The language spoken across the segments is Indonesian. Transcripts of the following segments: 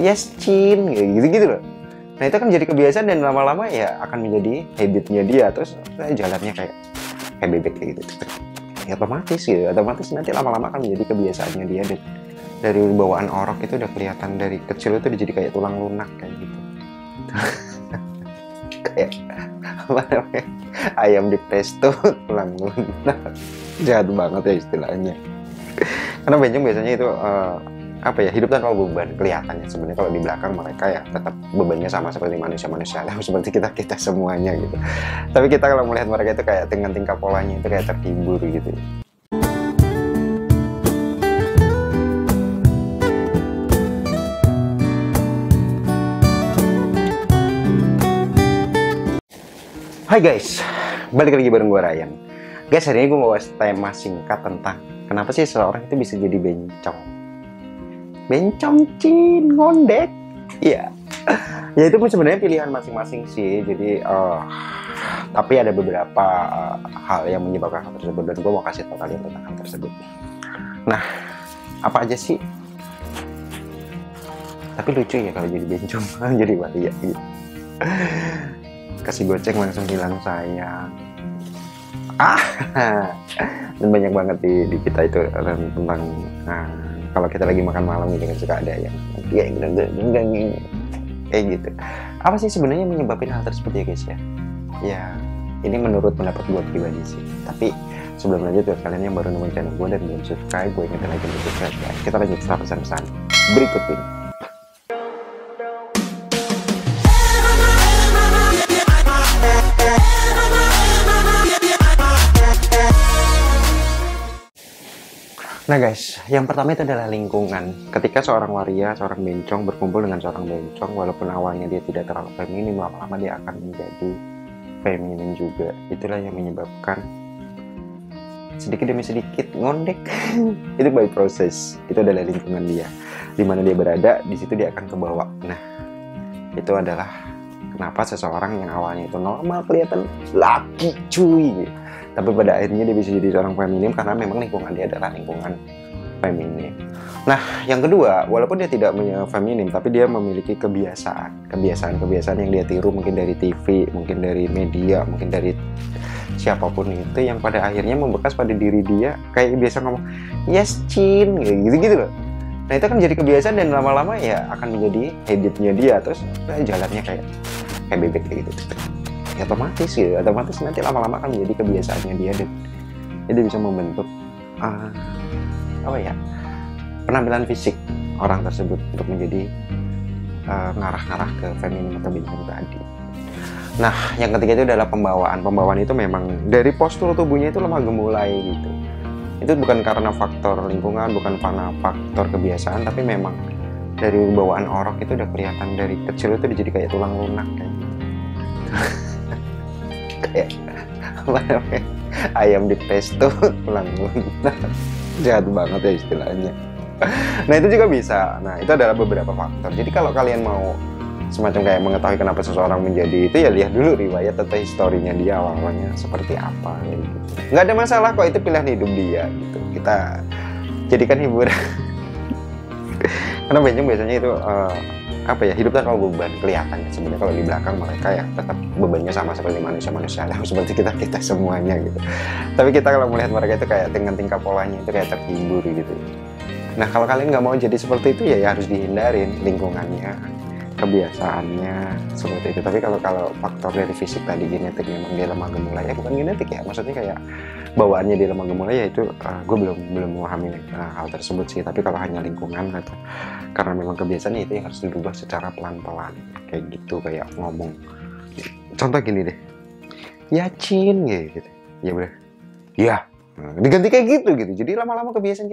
yes Cin, kayak gitu-gitu loh. Nah itu kan jadi kebiasaan dan lama-lama ya akan menjadi habitnya dia, terus jalannya kayak bebek kayak gitu. Ya otomatis gitu, otomatis nanti lama-lama akan menjadi kebiasaannya dia, dan dari bawaan orok itu udah kelihatan dari kecil itu udah jadi kayak tulang lunak kayak gitu. Kayak apa namanya, ayam di presto tulang lunak. Jahat banget ya istilahnya. Karena bencong biasanya itu apa ya, hidup tanpa beban kelihatannya. Sebenarnya kalau di belakang mereka ya tetap bebannya sama seperti manusia-manusia, seperti kita semuanya gitu. Tapi kita kalau melihat mereka itu kayak dengan tingkah polanya itu kayak terhibur gitu. Hai guys, balik lagi bareng gue Ryan. Guys, hari ini gue mau bahas tema singkat tentang kenapa sih seseorang itu bisa jadi bencong. Bencong Cin, ngondek. Iya. Ya itu pun sebenarnya pilihan masing-masing sih. Jadi tapi ada beberapa hal yang menyebabkan hal tersebut, dan gue mau kasih tau kalian tentang hal tersebut. Nah, apa aja sih? Tapi lucu ya kalau jadi bencong, jadi waria gitu. Kasih goceng langsung hilang sayang. Dan banyak banget di kita itu tentang kalau kita lagi makan malam gitu kan suka ada yang ya kayak gitu. Apa sih sebenarnya menyebabkan hal tersebut ya guys ya? Ya ini menurut pendapat gue pribadi sih. Tapi sebelum lanjut, buat kalian yang baru nonton channel gue dan belum subscribe, gue ingetin lagi untuk subscribe ya. Kita lanjut setelah pesan-pesan berikut ini. Nah guys, yang pertama itu adalah lingkungan. Ketika seorang waria, seorang bencong berkumpul dengan seorang bencong, walaupun awalnya dia tidak terlalu feminim, lama-lama dia akan menjadi feminim juga. Itulah yang menyebabkan sedikit demi sedikit ngondek. Itu by proses. Itu adalah lingkungan dia. Di mana dia berada, di situ dia akan kebawa. Nah, itu adalah kenapa seseorang yang awalnya itu normal kelihatan laki cuy, tapi pada akhirnya dia bisa jadi seorang feminim karena memang lingkungan dia adalah lingkungan feminim. Nah, yang kedua, walaupun dia tidak punya feminim, tapi dia memiliki kebiasaan yang dia tiru, mungkin dari TV, mungkin dari media, mungkin dari siapapun itu, yang pada akhirnya membekas pada diri dia. Kayak biasa ngomong yes Cin, gitu-gitu loh. Nah itu kan jadi kebiasaan dan lama-lama ya akan menjadi habitnya dia, terus jalannya kayak bebek kayak gitu. Ya otomatis gitu, otomatis nanti lama-lama akan menjadi kebiasaannya dia, dan dia bisa membentuk apa ya, penampilan fisik orang tersebut untuk menjadi ngarah-ngarah ke feminim atau bencong tadi. Nah yang ketiga itu adalah pembawaan itu memang dari postur tubuhnya itu lemah gemulai gitu. Itu bukan karena faktor lingkungan, bukan karena faktor kebiasaan, tapi memang dari bawaan orok itu udah kelihatan dari kecil itu jadi kayak tulang lunak kayak gitu. Kayak apa namanya, ayam di presto tulang lunak. Jahat banget ya istilahnya. Nah itu juga bisa. Nah itu adalah beberapa faktor. Jadi kalau kalian mau semacam kayak mengetahui kenapa seseorang menjadi itu, ya lihat dulu riwayat atau historinya dia awalnya seperti apa gitu. Nggak ada masalah kok, itu pilihan hidup dia gitu. Kita jadikan hiburan. Karena bencong biasanya itu apa ya, hidup tanpa beban kelihatannya. Sebenarnya kalau di belakang mereka ya tetap bebannya sama seperti manusia-manusia, seperti kita semuanya gitu. Tapi kita kalau melihat mereka itu kayak dengan tingkah polanya itu kayak terhibur gitu. Nah kalau kalian nggak mau jadi seperti itu ya harus dihindarin lingkungannya, kebiasaannya seperti itu. Tapi kalau faktor dari fisik tadi, genetik, memang dia lemah gemulai, ya bukan genetik ya, maksudnya kayak bawaannya dia lemah gemulai, ya itu gue belum memahami hal tersebut sih. Tapi kalau hanya lingkungan atau karena memang kebiasaan, itu yang harus dirubah secara pelan-pelan kayak gitu. Kayak ngomong contoh gini deh, ya Cin gitu, ya bener ya, diganti kayak gitu. Jadi lama-lama kebiasaan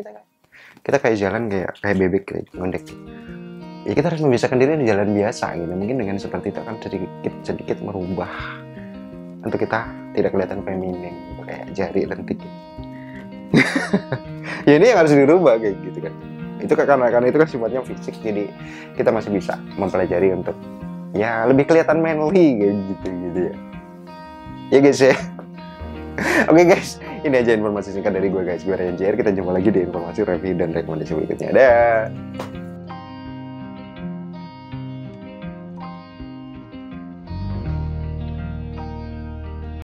kita kayak jalan kayak bebek kayak ngondek. Ya kita harus membiasakan diri di jalan biasa gitu. Mungkin dengan seperti itu akan sedikit merubah untuk kita tidak kelihatan feminim gitu, kayak jari lentik. Ya ini yang harus dirubah kayak gitu kan. Itu karena itu kan sifatnya fisik, jadi kita masih bisa mempelajari untuk ya lebih kelihatan manly kayak gitu ya. Ya guys ya. Oke guys, ini aja informasi singkat dari gue guys. Gue Ryan JR, kita jumpa lagi di informasi review dan rekomendasi berikutnya. Dah.